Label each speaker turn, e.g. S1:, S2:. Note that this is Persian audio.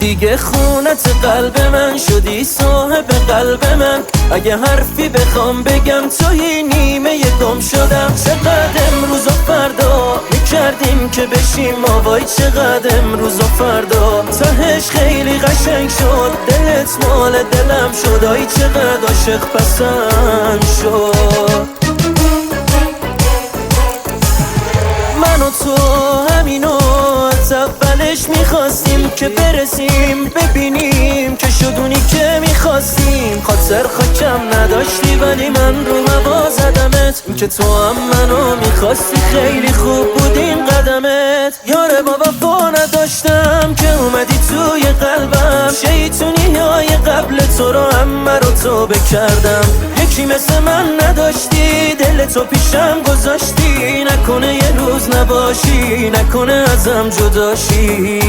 S1: دیگه خونت قلب من شدی صاحب قلب من. اگه حرفی بخوام بگم توی نیمه گم شدم. چقدر امروز و فردا میکردیم که بشیم ما، وای چقدر امروز و فردا تهش خیلی قشنگ شد. دلت مال دلم شد، آی چقدر عاشق پسند شد. من و تو همینو از اولش میخواستیم که برسیم ببینیم که شدونی که میخواستیم. خاطر خاکم نداشتی ولی من رو هوا زدمت. این که تو هم منو میخواستی خیلی خوب بود این قدمت. یاره با وفا نداشتم که اومدی توی قلبم. شیطونی های قبل تو رو همه رو تو بکردم. یکی مثل من نداشتی دل تو پیشم گذاشتی. نکنه یه روز نباشی، نکنه ازم جداشی.